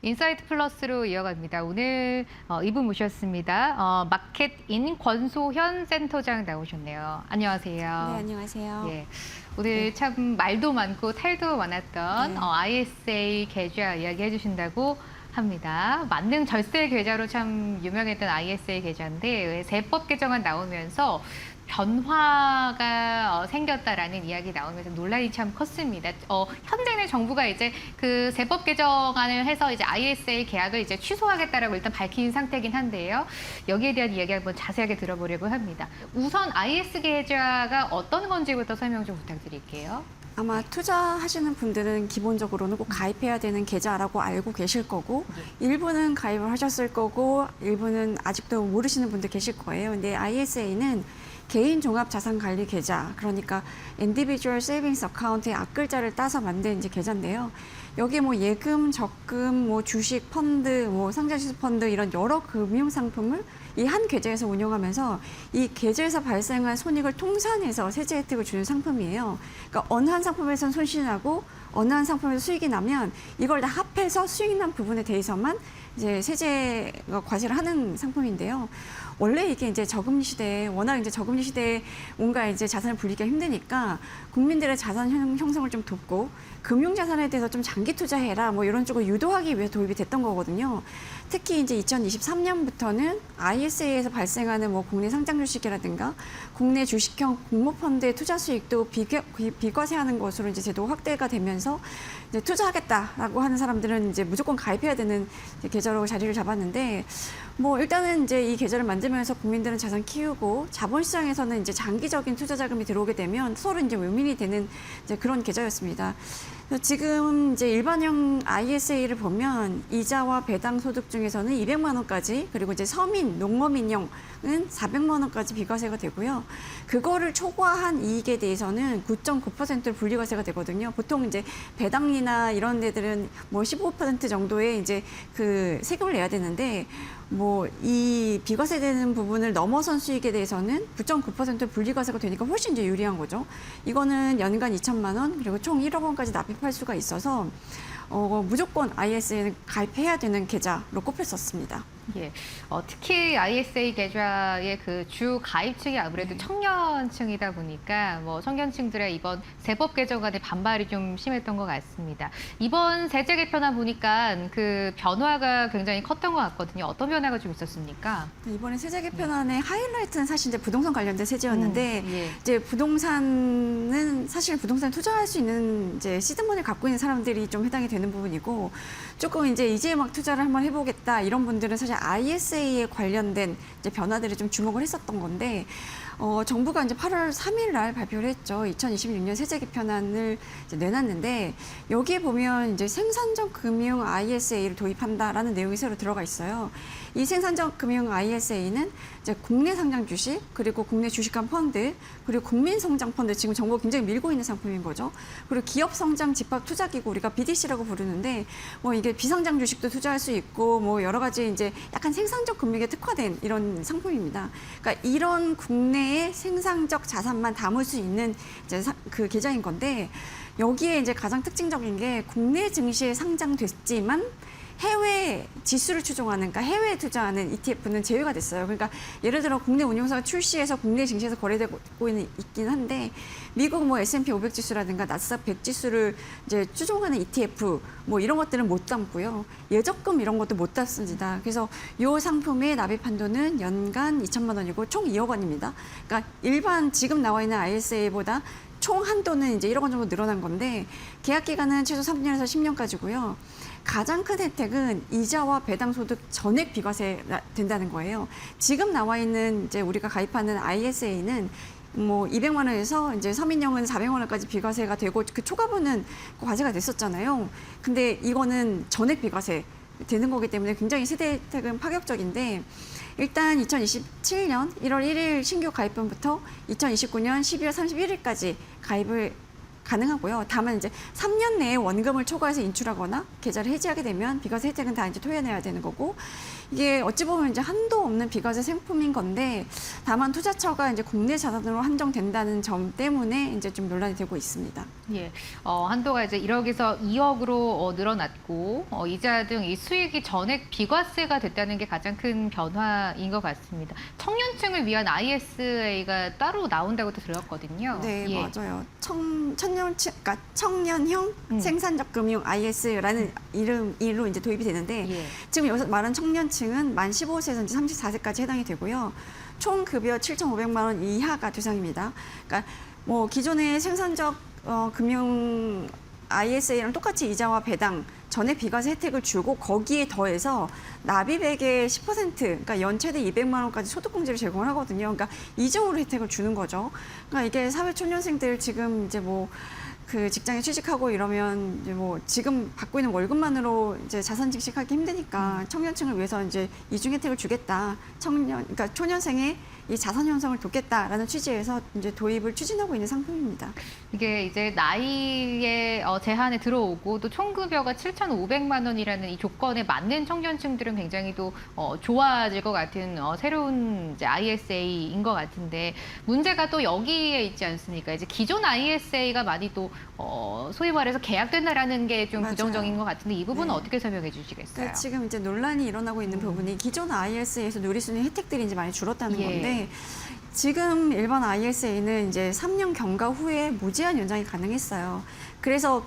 인사이트 플러스로 이어갑니다. 오늘 이분 모셨습니다. 마켓인 권소현 센터장 나오셨네요. 안녕하세요. 네, 안녕하세요. 예, 오늘 네. 참 말도 많고 탈도 많았던 네. ISA 계좌 이야기 해주신다고 합니다. 만능 절세 계좌로 참 유명했던 ISA 계좌인데 세법 개정안 나오면서 변화가 생겼다라는 이야기 나오면서 논란이 참 컸습니다. 현재는 정부가 이제 그 세법 개정안을 해서 이제 ISA 계약을 이제 취소하겠다라고 일단 밝힌 상태긴 한데요. 여기에 대한 이야기 한번 자세하게 들어보려고 합니다. 우선 IS 계좌가 어떤 건지부터 설명 좀 부탁드릴게요. 아마 투자하시는 분들은 기본적으로는 꼭 가입해야 되는 계좌라고 알고 계실 거고, 일부는 가입을 하셨을 거고, 일부는 아직도 모르시는 분들 계실 거예요. 근데 ISA는 개인 종합 자산 관리 계좌, 그러니까 Individual Savings Account의 앞글자를 따서 만든 이제 계좌인데요. 여기 뭐 예금, 적금, 뭐 주식, 펀드, 뭐 상장주식 펀드 이런 여러 금융 상품을 이 한 계좌에서 운영하면서 이 계좌에서 발생한 손익을 통산해서 세제 혜택을 주는 상품이에요. 그러니까 어느 한 상품에서는 손실이 나고 어느 한 상품에서 수익이 나면 이걸 다 합해서 수익 난 부분에 대해서만 이제 세제 과세를 하는 상품인데요. 원래 이게 이제 저금리 시대에 워낙 이제 저금리 시대에 뭔가 이제 자산을 불리기가 힘드니까 국민들의 자산 형성을 좀 돕고 금융 자산에 대해서 좀 장기 투자해라 뭐 이런 쪽을 유도하기 위해 도입이 됐던 거거든요. 특히 이제 2023년부터는 ISA에서 발생하는 뭐 국내 상장 주식이라든가 국내 주식형 공모펀드의 투자 수익도 비과세하는 것으로 이제 제도가 확대가 되면서 이제 투자하겠다라고 하는 사람들은 이제 무조건 가입해야 되는 계좌로 자리를 잡았는데 뭐 일단은 이제 이 계좌를 만들면서 국민들은 자산 키우고 자본시장에서는 이제 장기적인 투자 자금이 들어오게 되면 서로 이제 윈윈이 되는 이제 그런 계좌였습니다. 지금 이제 일반형 ISA를 보면 이자와 배당 소득 중에서는 200만 원까지 그리고 이제 서민, 농어민형은 400만 원까지 비과세가 되고요. 그거를 초과한 이익에 대해서는 9.9%를 분리과세가 되거든요. 보통 이제 배당이나 이런 데들은 뭐 15% 정도의 이제 그 세금을 내야 되는데 뭐 이 비과세되는 부분을 넘어선 수익에 대해서는 9.9% 분리과세가 되니까 훨씬 이제 유리한 거죠. 이거는 연간 2천만 원 그리고 총 1억 원까지 납입할 수가 있어서 무조건 ISA는 가입해야 되는 계좌로 꼽혔었습니다. 예, 특히 ISA 계좌의 그 주 가입층이 아무래도 청년층이다 보니까 뭐 청년층들의 이번 세법 개정안에 반발이 좀 심했던 것 같습니다. 이번 세제 개편안 보니까 그 변화가 굉장히 컸던 것 같거든요. 어떤 변화가 좀 있었습니까? 이번에 세제 개편안의 하이라이트는 사실 이제 부동산 관련된 세제였는데 예. 이제 부동산은 사실 부동산 투자할 수 있는 이제 시드머니를 갖고 있는 사람들이 좀 해당이 되는 부분이고 조금 이제 막 투자를 한번 해보겠다 이런 분들은 사실 ISA에 관련된 이제 변화들을 좀 주목을 했었던 건데 정부가 이제 8월 3일 날 발표를 했죠. 2026년 세제 개편안을 이제 내놨는데 여기에 보면 이제 생산적 금융 ISA를 도입한다라는 내용이 새로 들어가 있어요. 이 생산적 금융 ISA는 이제 국내 상장 주식 그리고 국내 주식한 펀드 그리고 국민 성장 펀드 지금 정부가 굉장히 밀고 있는 상품인 거죠. 그리고 기업 성장 집합 투자 기구 우리가 BDC라고 부르는데 뭐 이게 비상장 주식도 투자할 수 있고 뭐 여러 가지 이제 약간 생산적 금융에 특화된 이런 상품입니다. 그러니까 이런 국내의 생산적 자산만 담을 수 있는 이제 그 계좌인 건데 여기에 이제 가장 특징적인 게 국내 증시에 상장됐지만 해외 지수를 추종하는, 그러니까 해외에 투자하는 ETF는 제외가 됐어요. 그러니까 예를 들어 국내 운용사가 출시해서 국내 증시에서 거래되고 있긴 한데 미국 뭐 S&P 500 지수라든가 나스닥 100 지수를 이제 추종하는 ETF 뭐 이런 것들은 못 담고요. 예적금 이런 것도 못 담습니다. 그래서 이 상품의 납입 한도는 연간 2천만 원이고 총 2억 원입니다. 그러니까 일반 지금 나와 있는 ISA보다 총 한도는 이제 1억 원 정도 늘어난 건데 계약 기간은 최소 3년에서 10년까지고요. 가장 큰 혜택은 이자와 배당 소득 전액 비과세 된다는 거예요. 지금 나와 있는 이제 우리가 가입하는 ISA는 뭐 200만 원에서 이제 서민형은 400만 원까지 비과세가 되고 그 초과분은 과세가 됐었잖아요. 근데 이거는 전액 비과세 되는 거기 때문에 굉장히 세대 혜택은 파격적인데 일단 2027년 1월 1일 신규 가입분부터 2029년 12월 31일까지 가입을 가능하고요. 다만 이제 3년 내에 원금을 초과해서 인출하거나 계좌를 해지하게 되면 비과세 혜택은 다 이제 토해내야 되는 거고, 이게 어찌 보면 이제 한도 없는 비과세 상품인 건데, 다만 투자처가 이제 국내 자산으로 한정된다는 점 때문에 이제 좀 논란이 되고 있습니다. 예, 한도가 이제 1억에서 2억으로 늘어났고, 이자 등 이 수익이 전액 비과세가 됐다는 게 가장 큰 변화인 것 같습니다. 청년층을 위한 ISA가 따로 나온다고도 들었거든요. 네, 예. 맞아요. 그러니까 청년형 생산적 금융 IS라는 이름으로 이제 도입이 되는데, 예. 지금 여기서 말한 청년층은 만 15세에서 이제 34세까지 해당이 되고요. 총 급여 7,500만 원 이하가 대상입니다. 그러니까 뭐 기존의 생산적 금융 ISA랑 똑같이 이자와 배당, 전액 비과세 혜택을 주고 거기에 더해서 납입액의 10%, 그러니까 연 최대 200만 원까지 소득공제를 제공을 하거든요. 그러니까 이중으로 혜택을 주는 거죠. 그러니까 이게 사회초년생들 지금 이제 뭐 그 직장에 취직하고 이러면 이제 뭐 지금 받고 있는 월급만으로 이제 자산 증식하기 힘드니까 청년층을 위해서 이제 이중 혜택을 주겠다. 그러니까 초년생의 이 자산 형성을 돕겠다라는 취지에서 이제 도입을 추진하고 있는 상품입니다. 이게 이제 나이의 제한에 들어오고 또 총급여가 7,500만 원이라는 이 조건에 맞는 청년층들은 굉장히 또 좋아질 것 같은 새로운 이제 ISA인 것 같은데, 문제가 또 여기에 있지 않습니까? 이제 기존 ISA가 많이 또 소위 말해서 계약된다라는 게 좀 맞아요. 부정적인 것 같은데, 이 부분은 네. 어떻게 설명해 주시겠어요? 그러니까 지금 이제 논란이 일어나고 있는 부분이 기존 ISA에서 누릴 수 있는 혜택들이 이제 많이 줄었다는 예. 건데, 지금 일반 ISA는 이제 3년 경과 후에 무제한 연장이 가능했어요. 그래서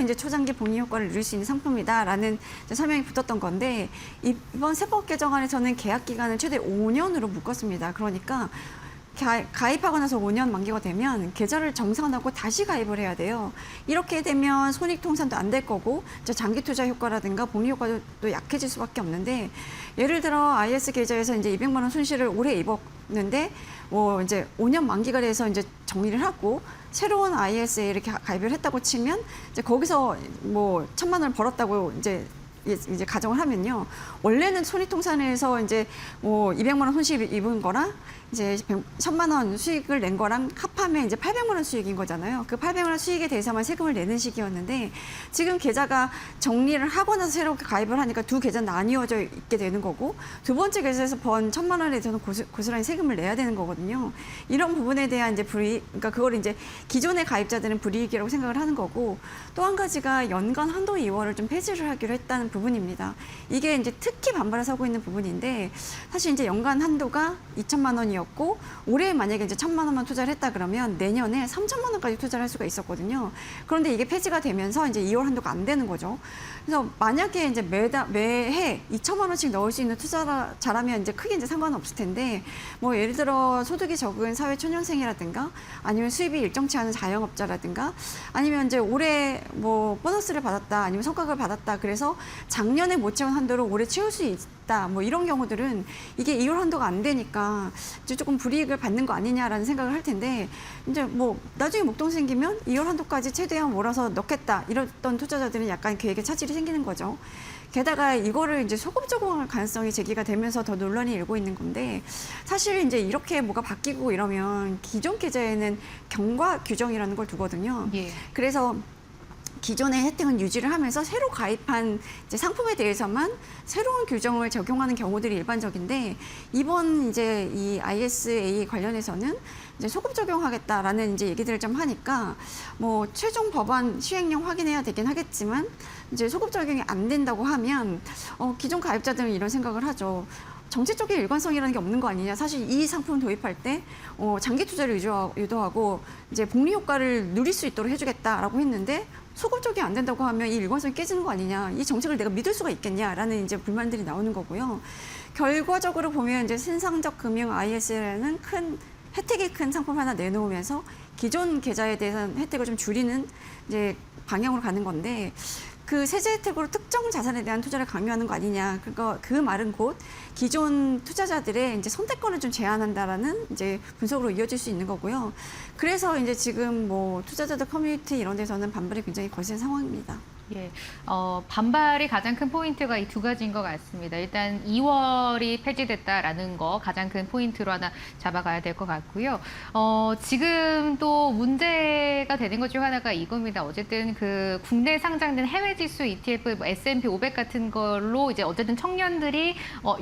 이제 초장기 복리 효과를 누릴 수 있는 상품이다라는 이제 설명이 붙었던 건데, 이번 세법 개정안에서는 계약 기간을 최대 5년으로 묶었습니다. 그러니까 가입하고 나서 5년 만기가 되면 계좌를 정산하고 다시 가입을 해야 돼요. 이렇게 되면 손익통산도 안 될 거고, 이제 장기 투자 효과라든가 복리 효과도 또 약해질 수밖에 없는데, 예를 들어 IS 계좌에서 이제 200만 원 손실을 올해 입었는데 뭐 이제 5년 만기가 돼서 이제 정리를 하고 새로운 ISA를 가입을 했다고 치면 이제 거기서 뭐 1,000만 원을 벌었다고 이제 가정을 하면요, 원래는 손익통산에서 이제 뭐 200만 원 손실 입은 거랑 이제 1,000만 원 수익을 낸 거랑 합하면 이제 800만 원 수익인 거잖아요. 그 800만 원 수익에 대해서만 세금을 내는 시기였는데, 지금 계좌가 정리를 하고 나서 새롭게 가입을 하니까 두 계좌 나뉘어져 있게 되는 거고, 두 번째 계좌에서 번 1,000만 원에 대해서는 고스란히 세금을 내야 되는 거거든요. 이런 부분에 대한 이제 그러니까 그걸 이제 기존의 가입자들은 불이익이라고 생각을 하는 거고, 또 한 가지가 연간 한도 2월을 좀 폐지를 하기로 했다는 부분입니다. 이게 이제 특히 반발을 사고 있는 부분인데, 사실 이제 연간 한도가 2,000만 원이었고 올해 만약에 이제 1,000만 원만 투자를 했다 그러면 내년에 3,000만 원까지 투자를 할 수가 있었거든요. 그런데 이게 폐지가 되면서 이제 2월 한도가 안 되는 거죠. 그래서 만약에 이제 매해 2,000만 원씩 넣을 수 있는 투자를 잘하면 이제 크게 이제 상관은 없을 텐데, 뭐 예를 들어 소득이 적은 사회 초년생이라든가 아니면 수입이 일정치 않은 자영업자라든가 아니면 이제 올해 뭐 보너스를 받았다 아니면 성과급을 받았다 그래서 작년에 못 채운 한도를 올해 채울 수 있다, 뭐 이런 경우들은 이게 2월 한도가 안 되니까 이제 조금 불이익을 받는 거 아니냐라는 생각을 할 텐데, 이제 뭐 나중에 목돈 생기면 2월 한도까지 최대한 몰아서 넣겠다 이랬던 투자자들은 약간 계획에 차질이 생기는 거죠. 게다가 이거를 이제 소급 적용할 가능성이 제기가 되면서 더 논란이 일고 있는 건데, 사실 이제 이렇게 뭐가 바뀌고 이러면 기존 계좌에는 경과 규정이라는 걸 두거든요. 예. 그래서 기존의 혜택은 유지를 하면서 새로 가입한 이제 상품에 대해서만 새로운 규정을 적용하는 경우들이 일반적인데, 이번 이제 이 ISA 관련해서는 이제 소급 적용하겠다라는 이제 얘기들을 좀 하니까 뭐 최종 법안 시행령 확인해야 되긴 하겠지만, 이제 소급 적용이 안 된다고 하면 기존 가입자들은 이런 생각을 하죠. 정책적인 일관성이라는 게 없는 거 아니냐. 사실 이 상품 도입할 때 장기 투자를 유도하고 이제 복리 효과를 누릴 수 있도록 해주겠다라고 했는데, 소급적이 안 된다고 하면 이 일관성이 깨지는 거 아니냐, 이 정책을 내가 믿을 수가 있겠냐라는 이제 불만들이 나오는 거고요. 결과적으로 보면 이제 신상적 금융 IS라는 혜택이 큰 상품 하나 내놓으면서 기존 계좌에 대한 혜택을 좀 줄이는 이제 방향으로 가는 건데, 그 세제 혜택으로 특정 자산에 대한 투자를 강요하는 거 아니냐. 그 말은 곧 기존 투자자들의 이제 선택권을 좀 제한한다라는 이제 분석으로 이어질 수 있는 거고요. 그래서 이제 지금 뭐 투자자들 커뮤니티 이런 데서는 반발이 굉장히 거센 상황입니다. 예, 반발이 가장 큰 포인트가 이 두 가지인 것 같습니다. 일단 2월이 폐지됐다라는 거 가장 큰 포인트로 하나 잡아가야 될 것 같고요. 지금 또 문제가 되는 것 중 하나가 이겁니다. 어쨌든 그 국내 상장된 해외 지수 ETF, 뭐 S&P 500 같은 걸로 이제 어쨌든 청년들이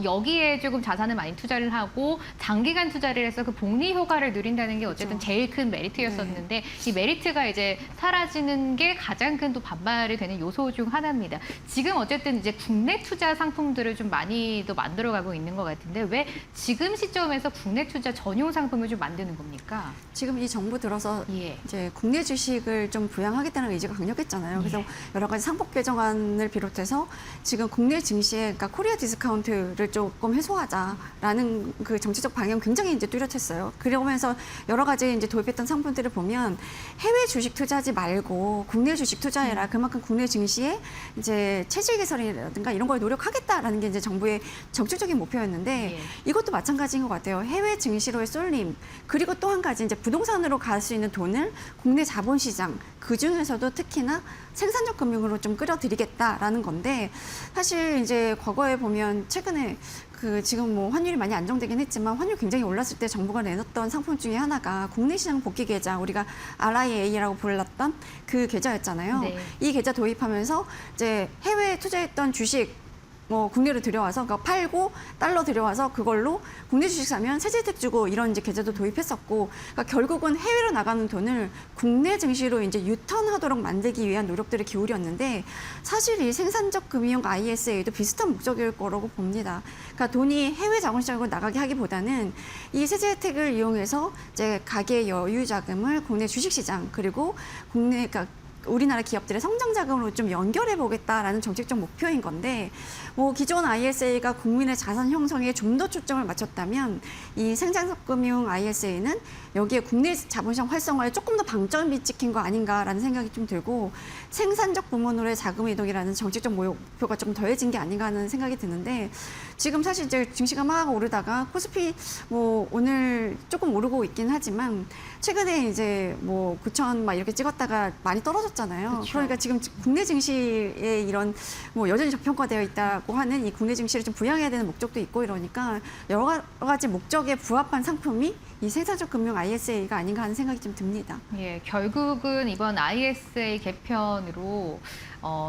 여기에 조금 자산을 많이 투자를 하고 장기간 투자를 해서 그 복리 효과를 누린다는 게 어쨌든 그렇죠. 제일 큰 메리트였었는데 이 메리트가 이제 사라지는 게 가장 큰 또 반발이 되는 요소 중 하나입니다. 지금 어쨌든 이제 국내 투자 상품들을 좀 많이 또 만들어가고 있는 것 같은데 왜 지금 시점에서 국내 투자 전용 상품을 좀 만드는 겁니까? 지금 이 정부 들어서 예. 이제 국내 주식을 좀 부양하겠다는 의지가 강력했잖아요. 그래서 예. 여러 가지 상법 개정안을 비롯해서 지금 국내 증시에 그러니까 코리아 디스카운트를 조금 해소하자라는 그 정치적 방향 굉장히 이제 뚜렷했어요. 그러면서 여러 가지 이제 도입했던 상품들을 보면 해외 주식 투자하지 말고 국내 주식 투자해라. 그만큼 국내 증시에 이제 체질 개선이라든가 이런 걸 노력하겠다라는 게 이제 정부의 정책적인 목표였는데 예. 이것도 마찬가지인 것 같아요. 해외 증시로의 쏠림 그리고 또 한 가지 이제 부동산으로 갈 수 있는 돈을 국내 자본시장 그 중에서도 특히나 생산적 금융으로 좀 끌어들이겠다라는 건데 사실 이제 과거에 보면 최근에 그 지금 뭐 환율이 많이 안정되긴 했지만 환율 굉장히 올랐을 때 정부가 내놨던 상품 중에 하나가 국내 시장 복귀 계좌 우리가 RIA라고 불렀던 그 계좌였잖아요. 네. 이 계좌 도입하면서 이제 해외에 투자했던 주식 뭐 국내로 들여와서 그러니까 팔고 달러 들여와서 그걸로 국내 주식 사면 세제 혜택 주고 이런 이제 계좌도 도입했었고 그러니까 결국은 해외로 나가는 돈을 국내 증시로 이제 유턴하도록 만들기 위한 노력들을 기울였는데 사실 이 생산적 금융 ISA도 비슷한 목적일 거라고 봅니다. 그러니까 돈이 해외 자본시장으로 나가게 하기보다는 이 세제 혜택을 이용해서 이제 가계 여유 자금을 국내 주식시장 그리고 국내 그러니까 우리나라 기업들의 성장 자금으로 좀 연결해 보겠다라는 정책적 목표인 건데 뭐 기존 ISA가 국민의 자산 형성에 좀 더 초점을 맞췄다면 이 생산적 금융 ISA는 여기에 국내 자본시장 활성화에 조금 더 방점이 찍힌 거 아닌가라는 생각이 좀 들고 생산적 부문으로의 자금 이동이라는 정책적 목표가 좀 더해진 게 아닌가 하는 생각이 드는데 지금 사실 이제 증시가 막 오르다가 코스피 뭐 오늘 조금 오르고 있긴 하지만 최근에 이제 뭐 9천 막 이렇게 찍었다가 많이 떨어졌잖아요. 그쵸. 그러니까 지금 국내 증시에 이런 뭐 여전히 저평가되어 있다고 하는 이 국내 증시를 좀 부양해야 되는 목적도 있고 이러니까 여러 가지 목적에 부합한 상품이 이 생산적 금융 ISA가 아닌가 하는 생각이 좀 듭니다. 예, 결국은 이번 ISA 개편으로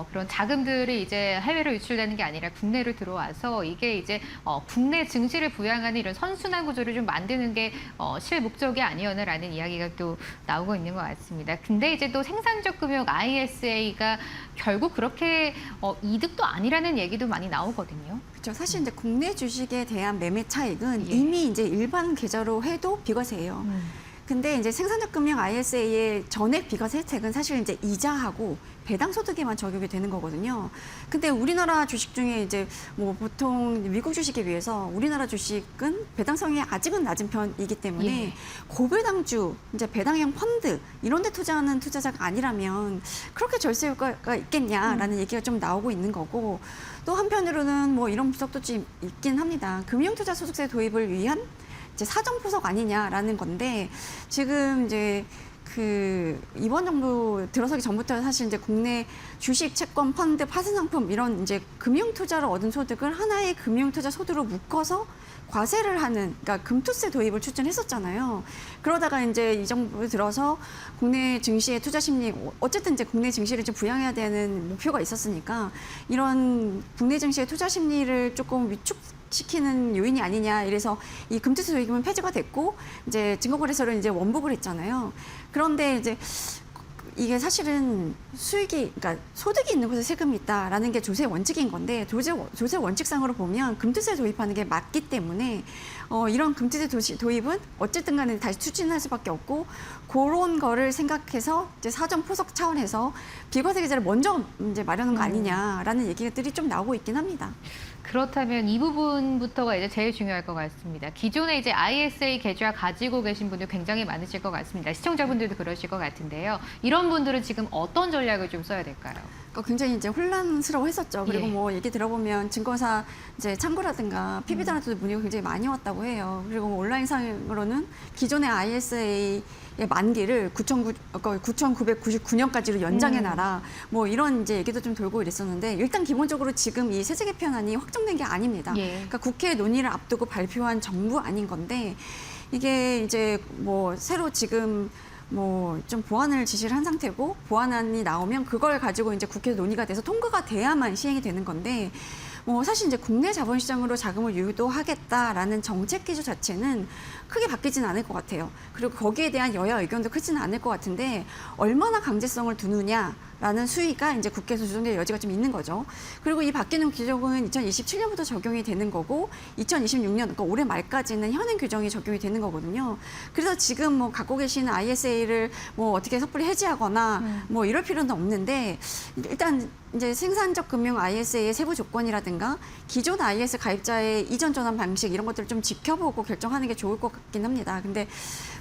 그런 자금들이 이제 해외로 유출되는 게 아니라 국내로 들어와서 이게 이제 국내 증시를 부양하는 이런 선순환 구조를 좀 만드는 게 실 목적이 아니었나라는 이야기가 또 나오고 있는 것 같습니다. 근데 이제 또 생산적 금융 ISA가 결국 그렇게 이득도 아니라는 얘기도 많이 나오거든요. 그렇죠. 사실 이제 국내 주식에 대한 매매 차익은 예. 이미 이제 일반 계좌로 해도 비과세예요. 근데 이제 생산적 금융 ISA의 전액 비과세 혜택은 사실 이제 이자하고 배당 소득에만 적용이 되는 거거든요. 근데 우리나라 주식 중에 이제 뭐 보통 미국 주식에 비해서 우리나라 주식은 배당성이 아직은 낮은 편이기 때문에 예. 고배당주, 이제 배당형 펀드 이런 데 투자하는 투자자가 아니라면 그렇게 절세 효과가 있겠냐라는 얘기가 좀 나오고 있는 거고 또 한편으로는 뭐 이런 분석도 좀 있긴 합니다. 금융투자소득세 도입을 위한 이제 사정포석 아니냐라는 건데 지금 이제 그 이번 정부 들어서기 전부터 사실 이제 국내 주식, 채권, 펀드, 파생상품 이런 이제 금융 투자로 얻은 소득을 하나의 금융 투자 소득으로 묶어서 과세를 하는 그러니까 금투세 도입을 추진했었잖아요. 그러다가 이제 이 정부 들어서 국내 증시의 투자 심리 어쨌든 이제 국내 증시를 좀 부양해야 되는 목표가 있었으니까 이런 국내 증시의 투자 심리를 조금 위축시키는 요인이 아니냐 이래서 이 금투세 도입은 폐지가 됐고 이제 증거거래소를 이제 원복을 했잖아요. 그런데 이제 이게 사실은 그러니까 소득이 있는 곳에 세금이 있다라는 게 조세 원칙인 건데 조세 원칙상으로 보면 금투세 도입하는 게 맞기 때문에 이런 금투세 도입은 어쨌든 간에 다시 추진할 수밖에 없고 그런 거를 생각해서 이제 사전 포석 차원에서 비과세 계좌를 먼저 이제 마련한 거 아니냐라는 얘기들이 좀 나오고 있긴 합니다. 그렇다면 이 부분부터가 이제 제일 중요할 것 같습니다. 기존에 이제 ISA 계좌 가지고 계신 분들 굉장히 많으실 것 같습니다. 시청자분들도 그러실 것 같은데요. 이런 이런 분들은 지금 어떤 전략을 좀 써야 될까요? 굉장히 이제 혼란스러워했었죠. 그리고 예. 뭐 얘기 들어보면 증권사 이제 창구라든가 PB들한테도 문의가 굉장히 많이 왔다고 해요. 그리고 뭐 온라인상으로는 기존의 ISA의 만기를 9,999년까지로 연장해놔라. 뭐 이런 이제 얘기도 좀 돌고 이랬었는데 일단 기본적으로 지금 이 세제 개편안이 확정된 게 아닙니다. 예. 그러니까 국회 논의를 앞두고 발표한 정부 아닌 건데 이게 이제 뭐 새로 지금 뭐 좀 보완을 지시를 한 상태고 보완안이 나오면 그걸 가지고 이제 국회 논의가 돼서 통과가 돼야만 시행이 되는 건데 뭐 사실 이제 국내 자본시장으로 자금을 유도하겠다라는 정책 기조 자체는 크게 바뀌지는 않을 것 같아요. 그리고 거기에 대한 여야 의견도 크지는 않을 것 같은데 얼마나 강제성을 두느냐라는 수위가 이제 국회에서 조정될 여지가 좀 있는 거죠. 그리고 이 바뀌는 규정은 2027년부터 적용이 되는 거고 2026년 그러니까 올해 말까지는 현행 규정이 적용이 되는 거거든요. 그래서 지금 뭐 갖고 계시는 ISA를 뭐 어떻게 섣불리 해지하거나 뭐 이럴 필요는 없는데 일단 이제 생산적 금융 ISA의 세부 조건이라든가 기존 IS 가입자의 이전 전환 방식 이런 것들을 좀 지켜보고 결정하는 게 좋을 것 같긴 합니다. 근데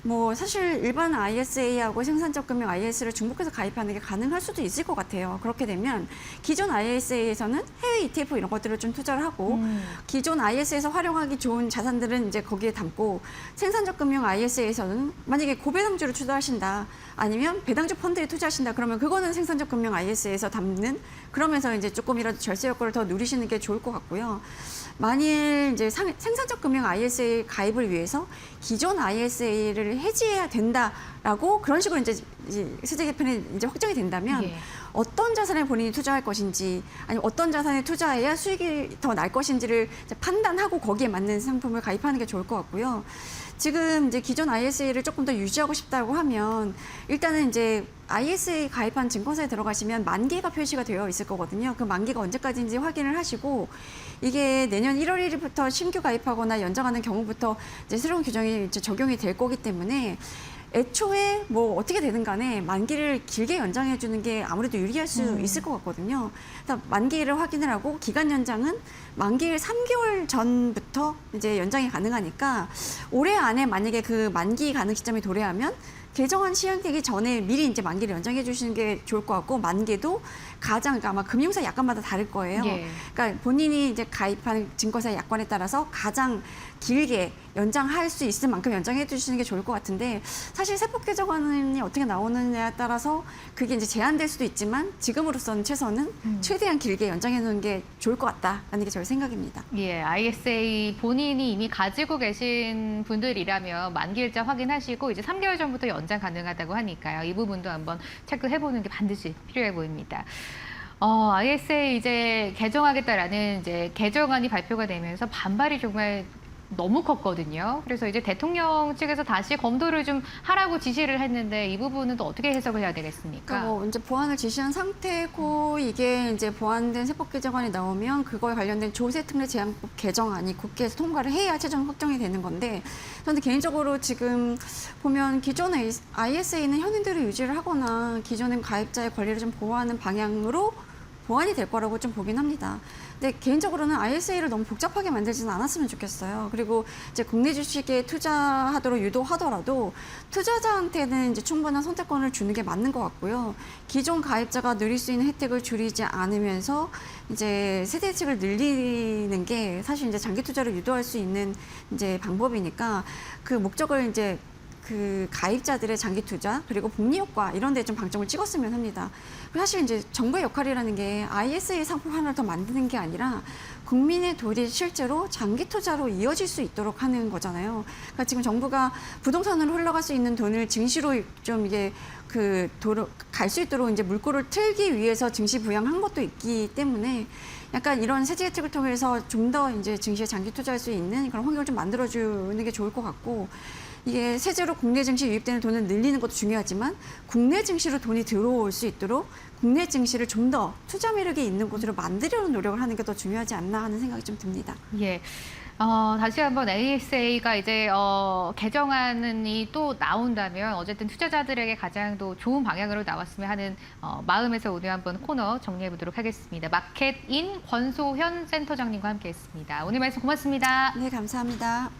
뭐 사실 일반 ISA하고 생산적 금융 IS를 중복해서 가입하는 게 가능할 수도 있을 것 같아요. 그렇게 되면 기존 ISA에서는 해외 ETF 이런 것들을 좀 투자를 하고 기존 IS에서 활용하기 좋은 자산들은 이제 거기에 담고 생산적 금융 IS에서는 만약에 고배당주를 투자하신다 아니면 배당주 펀드에 투자하신다 그러면 그거는 생산적 금융 IS에서 담는 그러면서 이제 조금이라도 절세 효과를 더 누리시는 게 좋을 것 같고요. 만일 이제 생산적 금융 ISA 가입을 위해서 기존 ISA를 해지해야 된다라고 그런 식으로 이제 세제 개편이 이제 확정이 된다면 예. 어떤 자산에 본인이 투자할 것인지 아니면 어떤 자산에 투자해야 수익이 더 날 것인지를 이제 판단하고 거기에 맞는 상품을 가입하는 게 좋을 것 같고요. 지금 이제 기존 ISA를 조금 더 유지하고 싶다고 하면 일단은 이제 ISA 가입한 증권사에 들어가시면 만기가 표시가 되어 있을 거거든요. 그 만기가 언제까지인지 확인을 하시고 이게 내년 1월 1일부터 신규 가입하거나 연장하는 경우부터 이제 새로운 규정이 이제 적용이 될 거기 때문에 애초에 뭐 어떻게 되든 간에 만기를 길게 연장해 주는 게 아무래도 유리할 수 있을 것 같거든요. 그래서 만기를 확인을 하고 기간 연장은 만기일 3개월 전부터 이제 연장이 가능하니까 올해 안에 만약에 그 만기 가능 시점이 도래하면 개정안 시행되기 전에 미리 이제 만기를 연장해 주시는 게 좋을 것 같고 만기도 가장 그러니까 아마 금융사 약관마다 다를 거예요. 예. 그러니까 본인이 이제 가입한 증권사의 약관에 따라서 가장 길게 연장할 수 있을 만큼 연장해 주시는 게 좋을 것 같은데 사실 세법 개정안이 어떻게 나오느냐에 따라서 그게 이제 제한될 수도 있지만 지금으로서는 최소는 최대한 길게 연장해 놓는 게 좋을 것 같다라는 게 저의 생각입니다. 예, ISA 본인이 이미 가지고 계신 분들이라면 만기일자 확인하시고 이제 3개월 전부터 연장 가능하다고 하니까요. 이 부분도 한번 체크해보는 게 반드시 필요해 보입니다. ISA 이제 개정하겠다라는 이제 개정안이 발표가 되면서 반발이 정말 너무 컸거든요. 그래서 이제 대통령 측에서 다시 검토를 좀 하라고 지시를 했는데 이 부분은 또 어떻게 해석을 해야 되겠습니까? 그러니까 뭐 이제 보완을 지시한 상태고 이게 이제 보완된 세법 개정안이 나오면 그거에 관련된 조세 특례 제한법 개정안이 국회에서 통과를 해야 최종 확정이 되는 건데 저는 개인적으로 지금 보면 기존의 ISA는 현행대로 유지를 하거나 기존의 가입자의 권리를 좀 보호하는 방향으로 보완이 될 거라고 좀 보긴 합니다. 근데 개인적으로는 ISA를 너무 복잡하게 만들지는 않았으면 좋겠어요. 그리고 이제 국내 주식에 투자하도록 유도하더라도 투자자한테는 이제 충분한 선택권을 주는 게 맞는 것 같고요. 기존 가입자가 누릴 수 있는 혜택을 줄이지 않으면서 이제 세대 혜택을 늘리는 게 사실 이제 장기 투자를 유도할 수 있는 이제 방법이니까 그 목적을 이제 그 가입자들의 장기 투자 그리고 복리 효과 이런 데 좀 방점을 찍었으면 합니다. 사실 이제 정부의 역할이라는 게 ISA 상품 하나를 더 만드는 게 아니라 국민의 돈이 실제로 장기 투자로 이어질 수 있도록 하는 거잖아요. 그러니까 지금 정부가 부동산으로 흘러갈 수 있는 돈을 증시로 좀 이게 그 도로 갈 수 있도록 이제 물꼬를 틀기 위해서 증시 부양한 것도 있기 때문에 약간 이런 세제 혜택을 통해서 좀 더 이제 증시에 장기 투자할 수 있는 그런 환경을 좀 만들어주는 게 좋을 것 같고 이게 세제로 국내 증시에 유입되는 돈을 늘리는 것도 중요하지만 국내 증시로 돈이 들어올 수 있도록 국내 증시를 좀 더 투자 매력이 있는 곳으로 만들려는 노력을 하는 게 더 중요하지 않나 하는 생각이 좀 듭니다. 예. 다시 한번 ASA가 이제 개정안이 또 나온다면 어쨌든 투자자들에게 가장 또 좋은 방향으로 나왔으면 하는 마음에서 오늘 한번 코너 정리해 보도록 하겠습니다. 마켓인 권소현 센터장님과 함께했습니다. 오늘 말씀 고맙습니다. 네, 감사합니다.